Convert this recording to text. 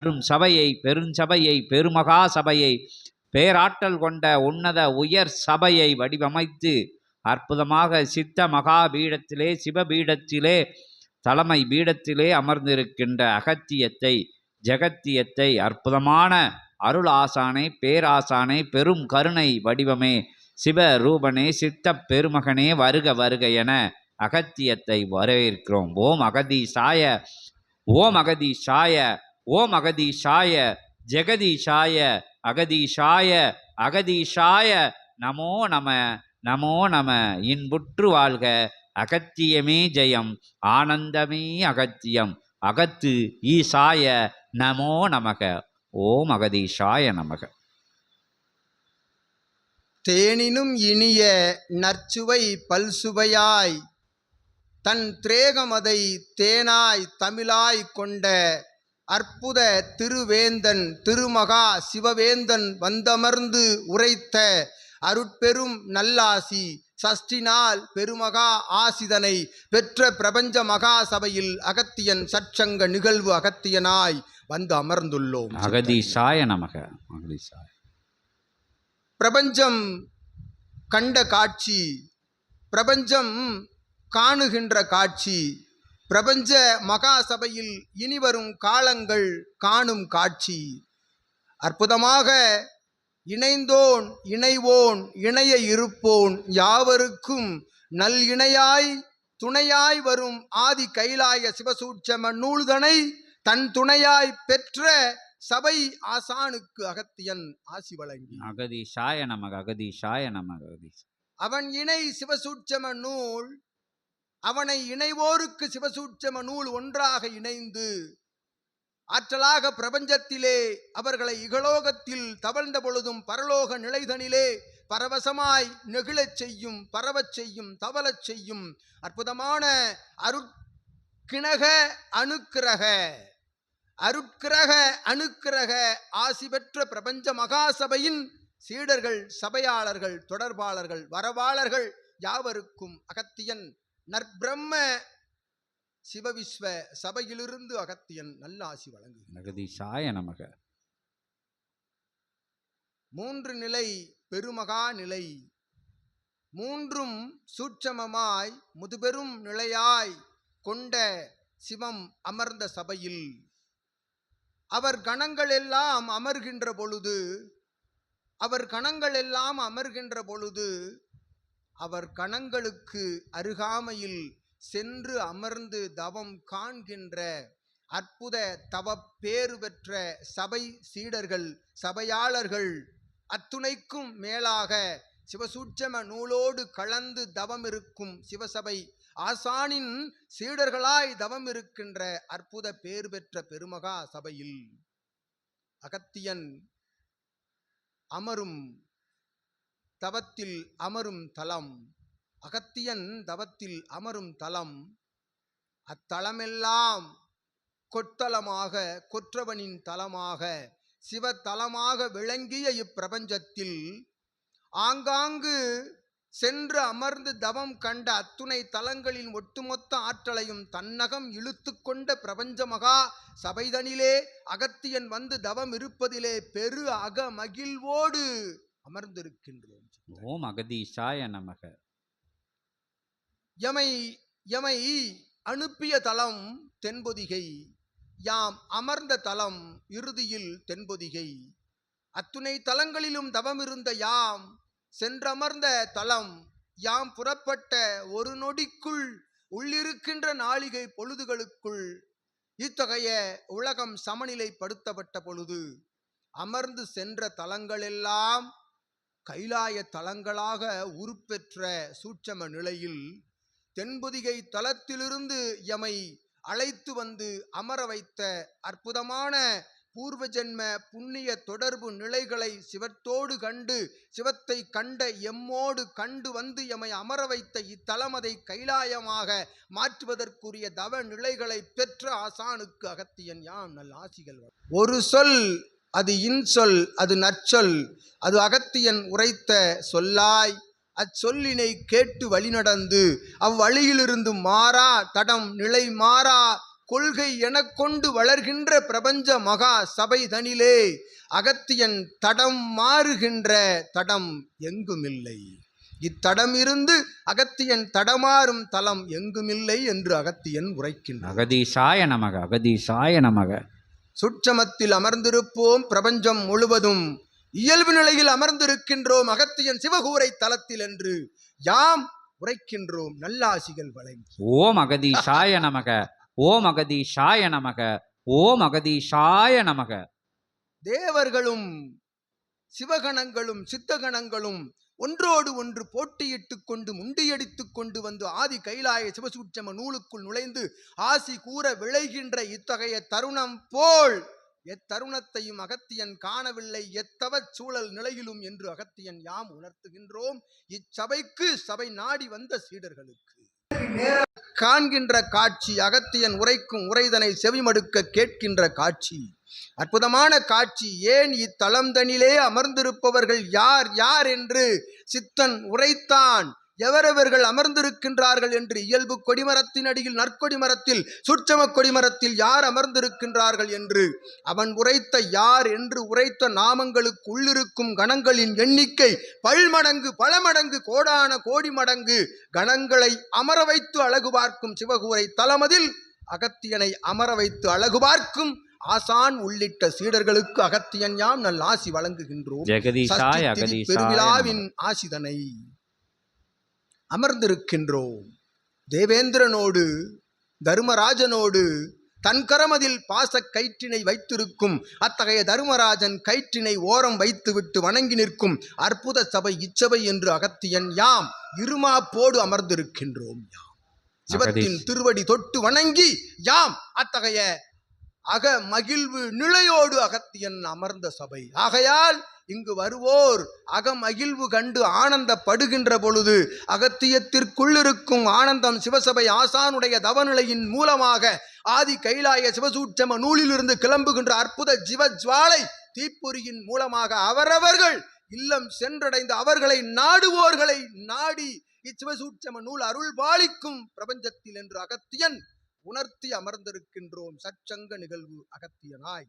சபையை பெருஞ்சபையை பெருமகா சபையை பேராற்றல் கொண்ட உன்னத உயர் சபையை வடிவமைத்து அற்புதமாக சித்த மகாபீடத்திலே சிவபீடத்திலே தலைமை பீடத்திலே அமர்ந்திருக்கின்ற அகத்தியத்தை ஜெகத்தியத்தை அற்புதமான அருள் ஆசானை பேராசானை பெரும் கருணை வடிவமே சிவரூபனே சித்த பெருமகனே வருக வருக என அகத்தியத்தை வரவேற்கிறோம். ஓம் அகதீசாய ஓம் அகதீசாய ஓம் அகதீசாய ஜெகதீஷாய அகதீஷாய அகதீஷாய நமோ நம நமோ நம. இன்புற்று வாழ்க அகத்தியமே ஜெயம் ஆனந்தமே அகத்தியம் அகத்து ஈசாய நமோ நமக. ஓம் அகதீஷாய நமக. தேனினும் இனிய நற்சுவை பல்சுவையாய் தன் திரேகமதை தேனாய் தமிழாய் கொண்ட அற்புத திருவேந்தன் திருமகா சிவவேந்தன் வந்தமர்ந்து உரைத்த அருட்பெரும் நல்லாசி சஷ்டினால் பெருமகா ஆசிதனை பெற்ற பிரபஞ்ச மகா சபையில் அகத்தியன் சற்சங்க நிகழ்வு அகத்தியனாய் வந்து அமர்ந்துள்ளோம். அகதீசாய நமக. பிரபஞ்சம் கண்ட காட்சி, பிரபஞ்சம் காணுகின்ற காட்சி, பிரபஞ்ச மகா சபையில் இனிவரும் காலங்கள் காணும் காட்சி. அற்புதமாக இணைந்தோன் இணைவோன் இணைய இருப்போன் யாவருக்கும் நல் இணையாய் துணையாய் வரும் ஆதி கைலாய சிவசூட்சம நூல்தனை தன் துணையாய் பெற்ற சபை ஆசானுக்கு அகத்தியன் ஆசி வழங்கி அகதீஷாய நமக. அகதீஷாய நமக. அவன் இணை சிவசூட்சம நூல், அவனை இணைவோருக்கு சிவசூட்சம நூல் ஒன்றாக இணைந்து ஆற்றலாக பிரபஞ்சத்திலே அவர்களை இகலோகத்தில் தவழ்ந்த பொழுதும் பரலோக நிலைதனிலே பரவசமாய் நெகிழச் செய்யும் பரவச் செய்யும் தவளச் செய்யும் அற்புதமான அருட்கிணக அணுக்கிரக அருட்கிரக அணுக்கிரக ஆசி பெற்ற பிரபஞ்ச மகாசபையின் சீடர்கள் சபையாளர்கள் தொடர்பாளர்கள் வரவாளர்கள் யாவருக்கும் அகத்தியன் நற்பிரம்ம சிவவிஸ்வ சபையிலிருந்து அகத்தியன் நல்ல ஆசி வழங்குகிறார். நமக. மூன்று நிலை பெருமகா நிலை, மூன்றும் சூட்சமமாய் முதுபெரும் நிலையாய் கொண்ட சிவம் அமர்ந்த சபையில் அவர் கணங்கள் எல்லாம் அமர்கின்ற பொழுது அவர் கணங்கள் எல்லாம் அமர்கின்ற பொழுது அவர் கணங்களுக்கு அருகாமையில் சென்று அமர்ந்து தவம் காண்கின்ற அற்புத தவ பேறு பெற்ற சபை சீடர்கள் சபையாளர்கள் அத்துணைக்கும் மேலாக சிவசூட்சம நூலோடு கலந்து தவம் இருக்கும் சிவசபை ஆசானின் சீடர்களாய் தவம் இருக்கின்ற அற்புத பேறு பெற்ற பெருமகா சபையில் அகத்தியன் அமரும் தவத்தில் அமரும் தலம், அகத்தியன் தவத்தில் அமரும் தலம், அத்தலமெல்லாம் கொத்தலமாக கொற்றவனின் தலமாக சிவத்தலமாக விளங்கிய இப்பிரபஞ்சத்தில் ஆங்காங்கு சென்று அமர்ந்து தவம் கண்ட அத்துணை தலங்களின் ஒட்டுமொத்த ஆற்றலையும் தன்னகம் இழுத்து கொண்ட பிரபஞ்ச மகா சபைதனிலே அகத்தியன் வந்து தவம் இருப்பதிலே பெரு அக மகிழ்வோடு அமர்ந்திருக்கின்றோம். ஓம் அகதீஷாய நமக. எமை அனுப்பிய தலம் தென்பொதிகை, யாம் அமர்ந்த தலம் இறுதியில் தென்பொதிகை. அத்துணை தலங்களிலும் தவம் இருந்த யாம் சென்றமர்ந்த தலம், யாம் புறப்பட்ட ஒரு நொடிக்குள் உள்ளிருக்கின்ற நாளிகை பொழுதுகளுக்குள் இத்தகைய உலகம் சமநிலைப்படுத்தப்பட்ட பொழுது அமர்ந்து சென்ற தலங்களெல்லாம் கைலாய தலங்களாக உருப்பெற்ற சூட்சம நிலையில் தென்பொதிகை தலத்திலிருந்து எமை அழைத்து வந்து அமர வைத்த அற்புதமான பூர்வ ஜென்ம புண்ணிய தொடர்பு நிலைகளை சிவத்தோடு கண்டு சிவத்தை கண்ட எம்மோடு கண்டு வந்து எமை அமர வைத்த இத்தலமதை கைலாயமாக மாற்றுவதற்குரிய தவ நிலைகளை பெற்ற ஆசானுக்கு அகத்தியன் யாம் நல் ஆசிகள். ஒரு சொல் அது இன்சொல், அது நற்சொல், அது அகத்தியன் உரைத்த சொல்லாய். அச்சொல்லினை கேட்டு வழிநடந்து அவ்வழியிலிருந்து மாறா தடம் நிலை மாறா கொள்கை எனக் கொண்டு வளர்கின்ற பிரபஞ்ச மகா சபை தனிலே அகத்தியன் தடம் மாறுகின்ற தடம் எங்குமில்லை. இத்தடம் இருந்து அகத்தியன் தடமாறும் தலம் எங்குமில்லை என்று அகத்தியன் உரைக்கின்றான். அகதீஷாய நமக அகதீஷாய நமக. சுட்சமத்தில் அமர்ந்திருப்போம், பிரபஞ்சம் முழுவதும் இயல்பு நிலையில் அமர்ந்திருக்கின்றோம் அகத்தியன் சிவகூரை தலத்தில் என்று யாம் உரைக்கின்றோம். நல்லாசிகள் வழங்கி ஓம் அகதீஷாய நமக ஓம் அகதீஷாய நமக ஓம் அகதீஷாய நமக. தேவர்களும் சிவகணங்களும் சித்தகணங்களும் ஒன்றோடு ஒன்று போட்டியிட்டுக் கொண்டு முண்டியடித்துக் கொண்டு வந்து ஆதி கைலாய சிவசூட்சம நூலுக்குள் நுழைந்து ஆசி கூற விளைகின்ற இத்தகைய தருணம் போல் எத்தருணத்தையும் அகத்தியன் காணவில்லை எத்தவச் சூழல் நிலையிலும் என்று அகத்தியன் யாம் உணர்த்துகின்றோம். இச்சபைக்கு சபை நாடி வந்த சீடர்களுக்கு காண்கின்ற காட்சி, அகத்தியன் உரைக்கும் உரைதனை செவிமடுக்க கேட்கின்ற காட்சி, அற்புதமான காட்சி. ஏன் இத்தலம்தனிலே அமர்ந்திருப்பவர்கள் யார் யார் என்று சித்தன் உரைத்தான். எவரவர்கள் அமர்ந்திருக்கின்றார்கள் என்று இயல்பு கொடிமரத்தின் அடியில் நற்கொடி மரத்தில் சுட்சம கொடிமரத்தில் யார் அமர்ந்திருக்கின்றார்கள் என்று அவன் உரைத்த யார் என்று உரைத்த நாமங்களுக்கு உள்ளிருக்கும் கணங்களின் எண்ணிக்கை பல்மடங்கு பல மடங்கு கோடான கோடி மடங்கு கணங்களை அமர வைத்து அழகு பார்க்கும் சிவகூரை தலமதில் அகத்தியனை அமர வைத்து அழகு பார்க்கும் ஆசான் உள்ளிட்ட சீடர்களுக்கு அகத்தியன் யாம் நல் ஆசி வழங்குகின்றோம். ஜெகதீஷாய அகதீஷாய பெருவிழாவின் ஆசிதனை அமர்ந்திருக்கின்றோம். தேவேந்திரனோடு தர்மராஜனோடு தன் கரமதில் பாச கயிற்றினை வைத்திருக்கும் அத்தகைய தர்மராஜன் கயிற்றினை ஓரம் வைத்துவிட்டு வணங்கி நிற்கும் அற்புத சபை இச்சபை என்று அகத்தியன் யாம் இருமாப்போடு அமர்ந்திருக்கின்றோம். யாம் சிவத்தின் திருவடி தொட்டு வணங்கி யாம் அத்தகைய அக மகிழ்வு நிலையோடு அகத்தியன் அமர்ந்த சபை. ஆகையால் இங்கு வருவோர் அகமகிழ்வு கண்டு ஆனந்தப்படுகின்ற பொழுது அகத்தியத்திற்குள்ளிருக்கும் ஆனந்தம் சிவசபை ஆசானுடைய தவநிலையின் மூலமாக ஆதி கைலாய சிவசூட்சம நூலிலிருந்து கிளம்புகின்ற அற்புத ஜிவஜ்வாலை தீப்பொறியின் மூலமாக அவரவர்கள் இல்லம் சென்றடைந்து அவர்களை நாடுவோர்களை நாடி இச்சிவசூட்சம நூல் அருள் பாலிக்கும் பிரபஞ்சத்தில் என்று அகத்தியன் உணர்த்தி அமர்ந்திருக்கின்றோம். சச்சங்க நிகழ்வு அகத்தியனாய்.